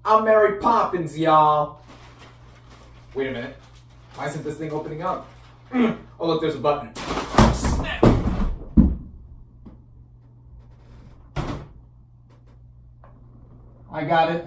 I'm Mary Poppins, y'all. Wait a minute. Why isn't this thing opening up? Oh, look, there's a button. Snap. I got it.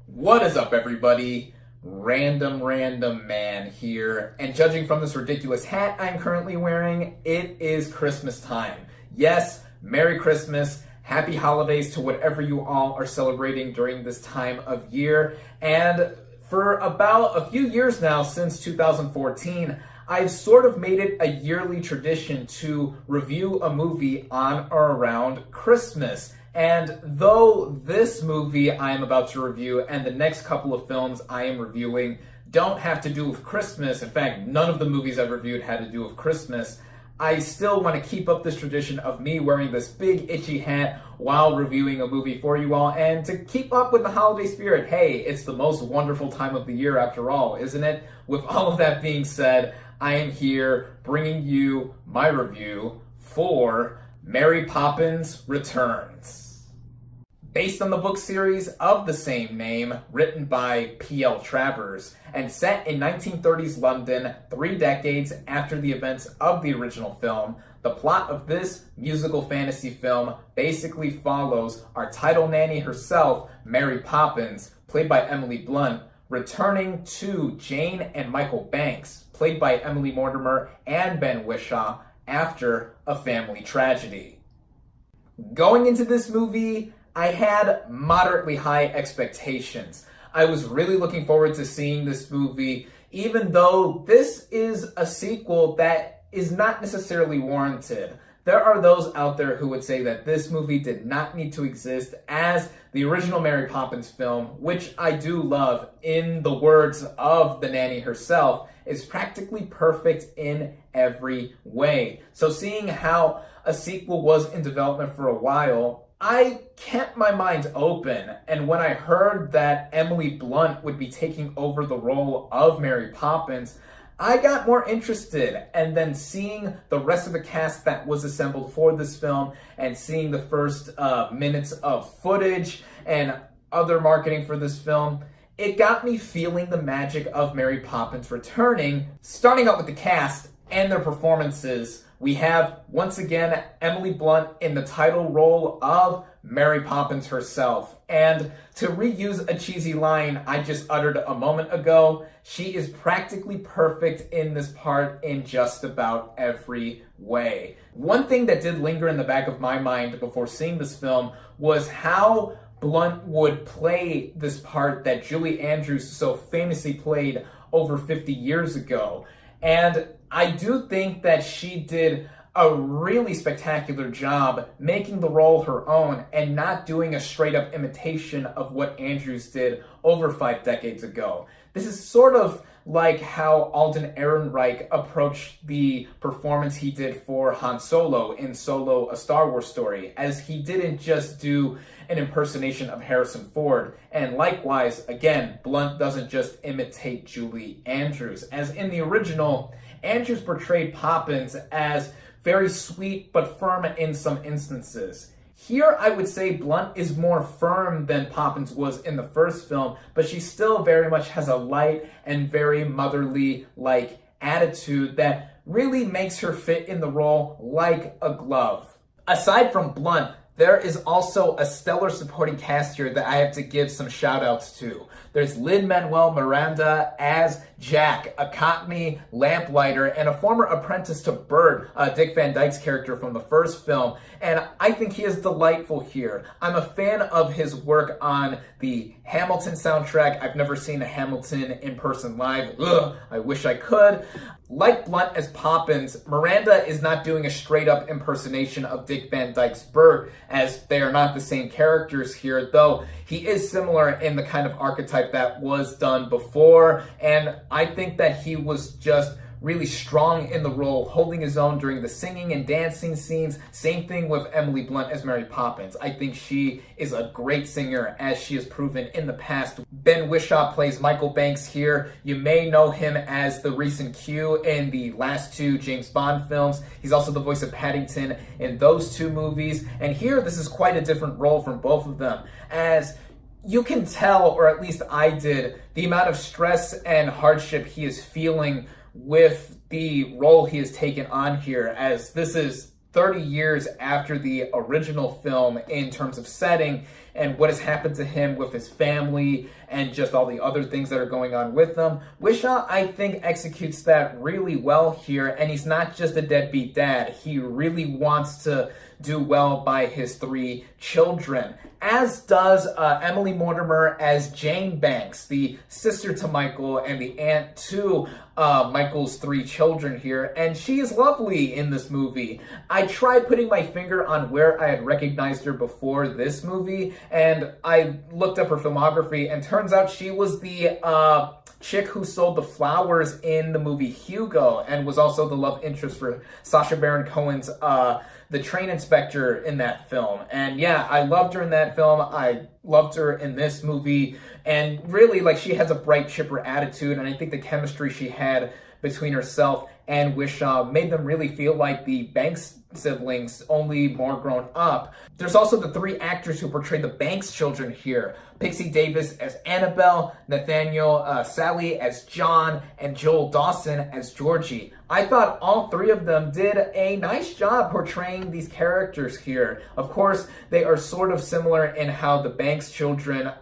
What is up, everybody? RandomRandomMan here, and judging from this ridiculous hat I'm currently wearing, it is Christmas time. Yes, Merry Christmas, Happy Holidays to whatever you all are celebrating during this time of year. And for about a few years now, since 2014, I've sort of made it a yearly tradition to review a movie on or around Christmas. And though this movie I am about to review and the next couple of films I am reviewing don't have to do with Christmas, in fact, none of the movies I've reviewed had to do with Christmas, I still want to keep up this tradition of me wearing this big itchy hat while reviewing a movie for you all, and to keep up with the holiday spirit. Hey, it's the most wonderful time of the year after all, isn't it? With all of that being said, I am here bringing you my review for Mary Poppins Returns. Based on the book series of the same name, written by P.L. Travers, and set in 1930s London, 3 decades after the events of the original film, the plot of this musical fantasy film basically follows our title nanny herself, Mary Poppins, played by Emily Blunt, returning to Jane and Michael Banks, played by Emily Mortimer and Ben Whishaw, after a family tragedy. Going into this movie, I had moderately high expectations. I was really looking forward to seeing this movie, even though this is a sequel that is not necessarily warranted. There are those out there who would say that this movie did not need to exist, as the original Mary Poppins film, which I do love, in the words of the nanny herself, is practically perfect in every way. So seeing how a sequel was in development for a while, I kept my mind open, and when I heard that Emily Blunt would be taking over the role of Mary Poppins, I got more interested. And then seeing the rest of the cast that was assembled for this film, and seeing the first minutes of footage and other marketing for this film, it got me feeling the magic of Mary Poppins returning. Starting out with the cast and their performances, we have, once again, Emily Blunt in the title role of Mary Poppins herself. And to reuse a cheesy line I just uttered a moment ago, she is practically perfect in this part in just about every way. One thing that did linger in the back of my mind before seeing this film was how Blunt would play this part that Julie Andrews so famously played over 50 years ago. And I do think that she did a really spectacular job making the role her own and not doing a straight up imitation of what Andrews did over 5 decades ago. This is sort of like how Alden Ehrenreich approached the performance he did for Han Solo in Solo: A Star Wars Story, as he didn't just do an impersonation of Harrison Ford. And likewise, again, Blunt doesn't just imitate Julie Andrews, as in the original, Andrews portrayed Poppins as very sweet but firm in some instances. Here, I would say Blunt is more firm than Poppins was in the first film, but she still very much has a light and very motherly-like attitude that really makes her fit in the role like a glove. Aside from Blunt, there is also a stellar supporting cast here that I have to give some shout-outs to. There's Lin-Manuel Miranda as Jack, a Cockney lamplighter and a former apprentice to Bert, Dick Van Dyke's character from the first film, and I think he is delightful here. I'm a fan of his work on the Hamilton soundtrack. I've never seen a Hamilton in person live. Ugh, I wish I could. Like Blunt as Poppins, Miranda is not doing a straight-up impersonation of Dick Van Dyke's Bert, as they are not the same characters here, though he is similar in the kind of archetype that was done before, and I think that he was just really strong in the role, holding his own during the singing and dancing scenes. Same thing with Emily Blunt as Mary Poppins. I think she is a great singer, as she has proven in the past. Ben Whishaw plays Michael Banks here. You may know him as the recent Q in the last two James Bond films. He's also the voice of Paddington in those two movies. And here, this is quite a different role from both of them, as you can tell, or at least I did, the amount of stress and hardship he is feeling with the role he has taken on here, as this is 30 years after the original film in terms of setting and what has happened to him with his family and just all the other things that are going on with them. Whishaw, I think, executes that really well here, and he's not just a deadbeat dad. He really wants to do well by his three children, as does Emily Mortimer as Jane Banks, the sister to Michael and the aunt to Michael's three children here, and she is lovely in this movie. I tried putting my finger on where I had recognized her before this movie, and I looked up her filmography, and turns out she was the chick who sold the flowers in the movie Hugo, and was also the love interest for Sacha Baron Cohen's The Train Inspector in that film. And yeah, I loved her in that film. I loved her in this movie. And really, like, she has a bright, chipper attitude, and I think the chemistry she had between herself and Whishaw made them really feel like the Banks siblings, only more grown up. There's also the three actors who portray the Banks children here. Pixie Davis as Annabelle, Nathaniel Sally as John, and Joel Dawson as Georgie. I thought all three of them did a nice job portraying these characters here. Of course, they are sort of similar in how the Banks children,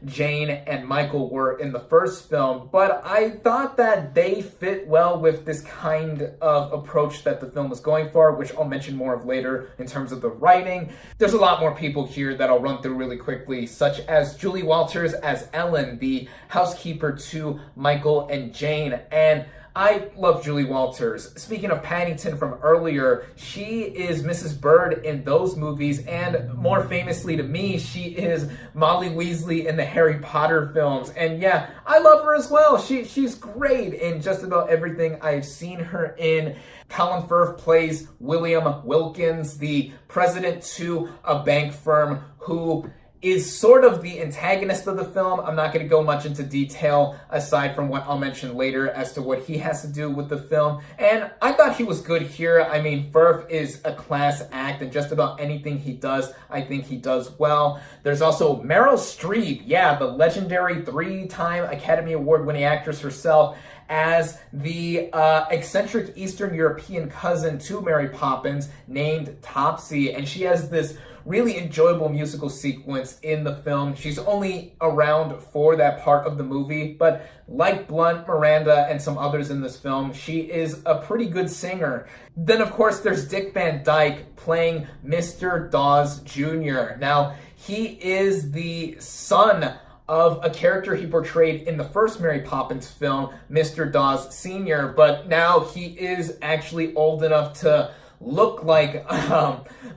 Jane and Michael, were in the first film, but I thought that they fit well with this kind of approach that the film was going for, which I'll mention more of later in terms of the writing. There's a lot more people here that I'll run through really quickly, such as Julie Walters as Ellen, the housekeeper to Michael and Jane, and I love Julie Walters. Speaking of Paddington from earlier, she is Mrs. Bird in those movies, and more famously to me, she is Molly Weasley in the Harry Potter films. And yeah, I love her as well. She's great in just about everything I've seen her in. Colin Firth plays William Wilkins, the president to a bank firm who is sort of the antagonist of the film. I'm not going to go much into detail aside from what I'll mention later as to what he has to do with the film. And I thought he was good here. I mean, Firth is a class act, and just about anything he does, I think he does well. There's also Meryl Streep, yeah, the legendary 3-time Academy Award-winning actress herself, as the eccentric Eastern European cousin to Mary Poppins named Topsy. And she has this really enjoyable musical sequence in the film. She's only around for that part of the movie, but like Blunt, Miranda, and some others in this film, she is a pretty good singer. Then, of course, there's Dick Van Dyke playing Mr. Dawes Jr. Now, he is the son of a character he portrayed in the first Mary Poppins film, Mr. Dawes Sr., but now he is actually old enough to look like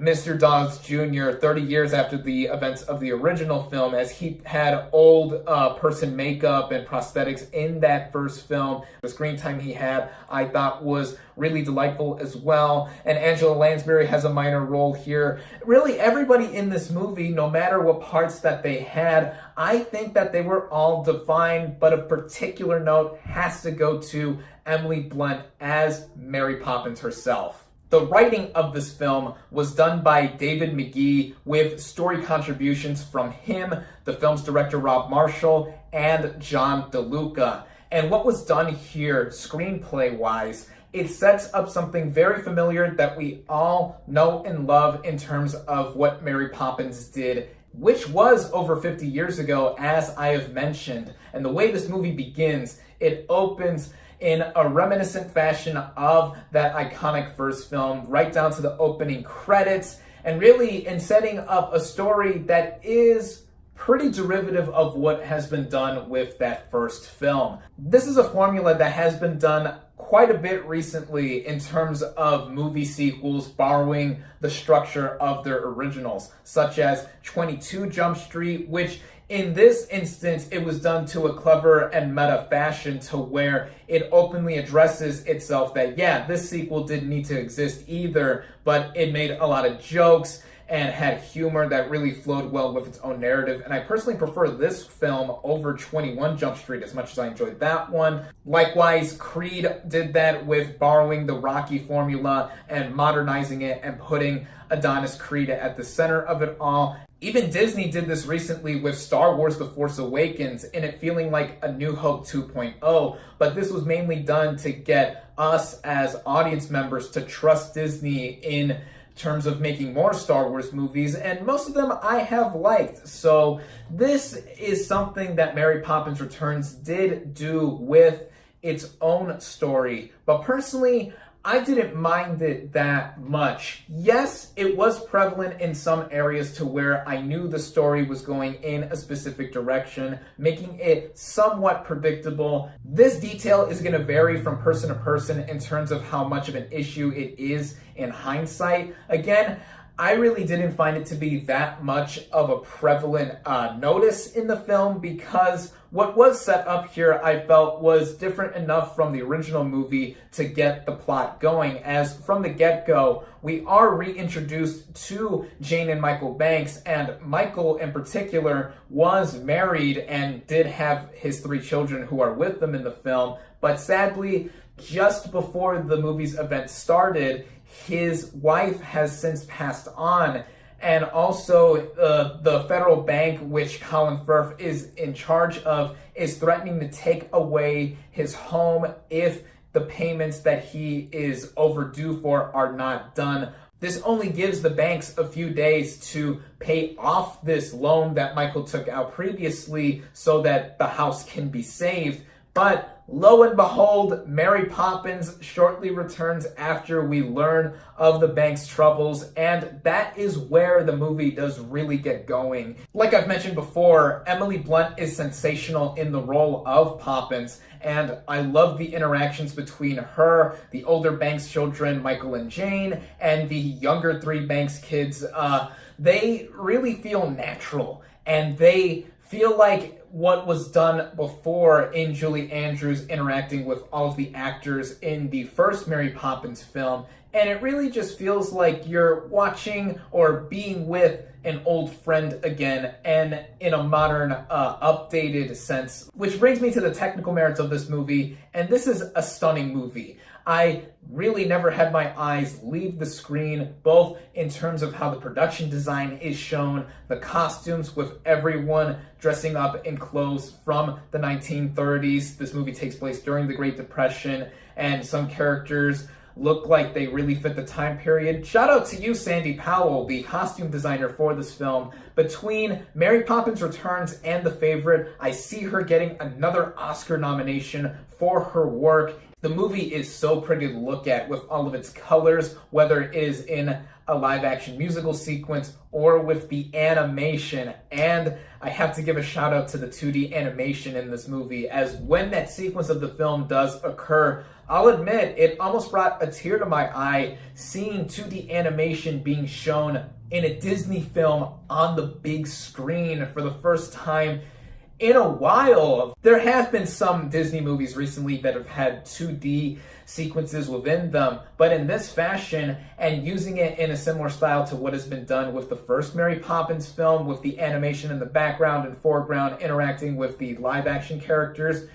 Mr. Dawes Jr. 30 years after the events of the original film, as he had old person makeup and prosthetics in that first film. The screen time he had, I thought, was really delightful as well. And Angela Lansbury has a minor role here. Really, everybody in this movie, no matter what parts that they had, I think that they were all defined, but of particular note has to go to Emily Blunt as Mary Poppins herself. The writing of this film was done by David McGee, with story contributions from him, the film's director Rob Marshall, and John DeLuca. And what was done here, screenplay-wise, it sets up something very familiar that we all know and love in terms of what Mary Poppins did, which was over 50 years ago, as I have mentioned. And the way this movie begins, it opens in a reminiscent fashion of that iconic first film, right down to the opening credits, and really in setting up a story that is pretty derivative of what has been done with that first film. This is a formula that has been done quite a bit recently in terms of movie sequels borrowing the structure of their originals, such as 22 Jump Street, which in this instance, it was done to a clever and meta fashion to where it openly addresses itself that, yeah, this sequel didn't need to exist either, but it made a lot of jokes and had humor that really flowed well with its own narrative. And I personally prefer this film over 21 Jump Street as much as I enjoyed that one. Likewise, Creed did that with borrowing the Rocky formula and modernizing it and putting Adonis Creed at the center of it all. Even Disney did this recently with Star Wars The Force Awakens, and it feeling like A New Hope 2.0, but this was mainly done to get us as audience members to trust Disney in terms of making more Star Wars movies, and most of them I have liked. So this is something that Mary Poppins Returns did do with its own story, but personally, I didn't mind it that much. Yes, it was prevalent in some areas to where I knew the story was going in a specific direction, making it somewhat predictable. This detail is going to vary from person to person in terms of how much of an issue it is in hindsight. Again, I really didn't find it to be that much of a prevalent notice in the film because what was set up here, I felt, was different enough from the original movie to get the plot going, as from the get-go, we are reintroduced to Jane and Michael Banks, and Michael in particular was married and did have his 3 children who are with them in the film, but sadly, just before the movie's event started, his wife has since passed on, and also the federal bank, which Colin Firth is in charge of, is threatening to take away his home if the payments that he is overdue for are not done. This only gives the banks a few days to pay off this loan that Michael took out previously so that the house can be saved. But lo and behold, Mary Poppins shortly returns after we learn of the bank's troubles, and that is where the movie does really get going. Like I've mentioned before, Emily Blunt is sensational in the role of Poppins, and I love the interactions between her, the older Banks children, Michael and Jane, and the younger 3 Banks kids. They really feel natural, and they feel like what was done before in Julie Andrews interacting with all of the actors in the first Mary Poppins film. And it really just feels like you're watching or being with an old friend again, and in a modern, updated sense. Which brings me to the technical merits of this movie, and this is a stunning movie. I really never had my eyes leave the screen, both in terms of how the production design is shown, the costumes with everyone dressing up in clothes from the 1930s. This movie takes place during the Great Depression, and some characters look like they really fit the time period. Shout out to you, Sandy Powell, the costume designer for this film. Between Mary Poppins Returns and The Favorite, I see her getting another Oscar nomination for her work. The movie is so pretty to look at with all of its colors, whether it is in a live-action musical sequence or with the animation. And I have to give a shout out to the 2D animation in this movie, as when that sequence of the film does occur, I'll admit it almost brought a tear to my eye seeing 2D animation being shown in a Disney film on the big screen for the first time in a while. There have been some Disney movies recently that have had 2D sequences within them, but in this fashion and using it in a similar style to what has been done with the first Mary Poppins film, with the animation in the background and foreground interacting with the live action characters,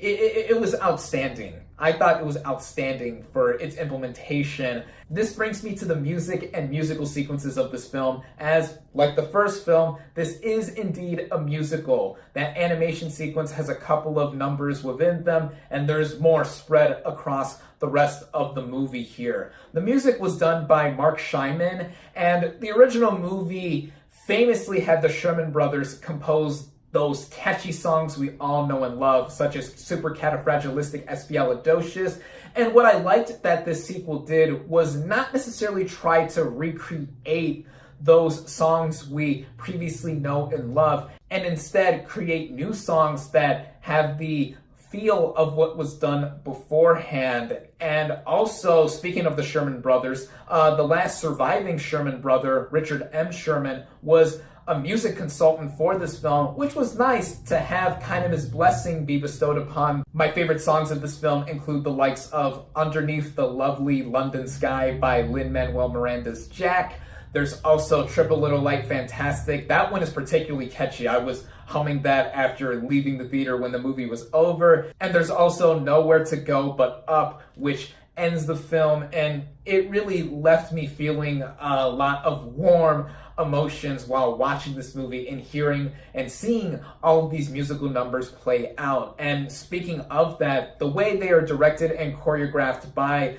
it was outstanding. I thought it was outstanding for its implementation. This brings me to the music and musical sequences of this film, as, like the first film, this is indeed a musical. That animation sequence has a couple of numbers within them, and there's more spread across the rest of the movie here. The music was done by Mark Scheinman, and the original movie famously had the Sherman Brothers compose those catchy songs we all know and love, such as Supercalifragilisticexpialidocious. And what I liked that this sequel did was not necessarily try to recreate those songs we previously know and love, and instead create new songs that have the feel of what was done beforehand. And also, speaking of the Sherman brothers, the last surviving Sherman brother, Richard M. Sherman, was a music consultant for this film, which was nice to have kind of his blessing be bestowed upon. My favorite songs of this film include the likes of Underneath the Lovely London Sky by Lin-Manuel Miranda's Jack. There's also Triple Little Light Fantastic. That one is particularly catchy. I was humming that after leaving the theater when the movie was over. And there's also Nowhere to Go But Up, which ends the film, and it really left me feeling a lot of warm emotions while watching this movie and hearing and seeing all of these musical numbers play out. And speaking of that, the way they are directed and choreographed by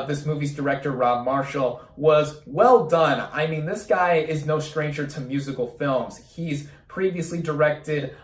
this movie's director, Rob Marshall, was well done. I mean, this guy is no stranger to musical films. He's previously directed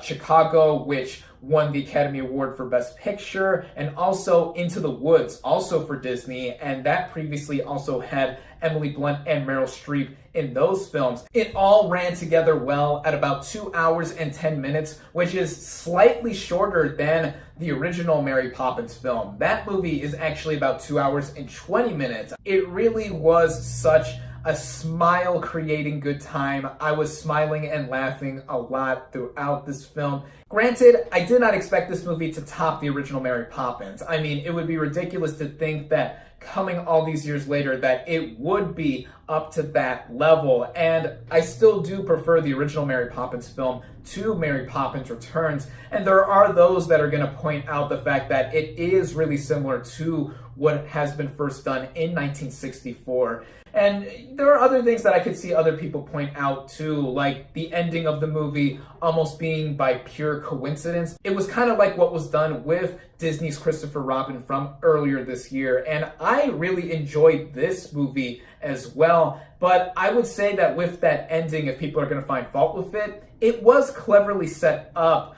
Chicago, which won the Academy Award for Best Picture, and also Into the Woods, also for Disney, and that previously also had Emily Blunt and Meryl Streep in those films. It all ran together well at about 2 hours and 10 minutes, which is slightly shorter than the original Mary Poppins film. That movie is actually about 2 hours and 20 minutes. It really was such a smile-creating good time. I was smiling and laughing a lot throughout this film. Granted, I did not expect this movie to top the original Mary Poppins. I mean, it would be ridiculous to think that coming all these years later that it would be up to that level, and I still do prefer the original Mary Poppins film to Mary Poppins Returns, and there are those that are going to point out the fact that it is really similar to what has been first done in 1964. And there are other things that I could see other people point out too, like the ending of the movie almost being by pure coincidence. It was kind of like what was done with Disney's Christopher Robin from earlier this year, and I really enjoyed this movie as well. But I would say that with that ending, if people are going to find fault with it, it was cleverly set up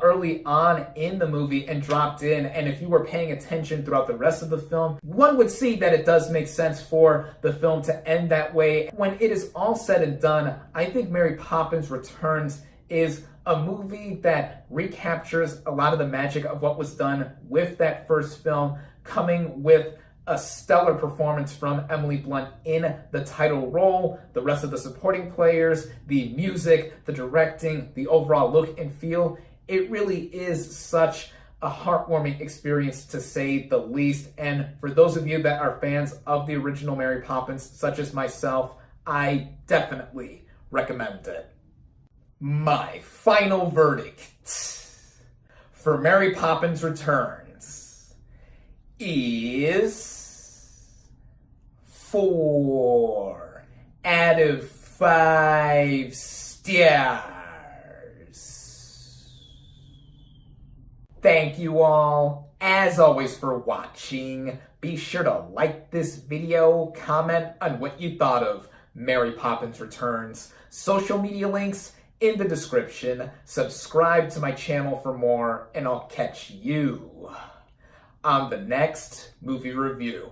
early on in the movie and dropped in, and if you were paying attention throughout the rest of the film, one would see that it does make sense for the film to end that way. When it is all said and done, I think Mary Poppins Returns is a movie that recaptures a lot of the magic of what was done with that first film, coming with a stellar performance from Emily Blunt in the title role, the rest of the supporting players, the music, the directing, the overall look and feel. It really is such a heartwarming experience, to say the least. And for those of you that are fans of the original Mary Poppins, such as myself, I definitely recommend it. My final verdict for Mary Poppins Returns is 4 out of 5 stars. Thank you all, as always, for watching. Be sure to like this video, comment on what you thought of Mary Poppins Returns. Social media links in the description. Subscribe to my channel for more, and I'll catch you on the next movie review.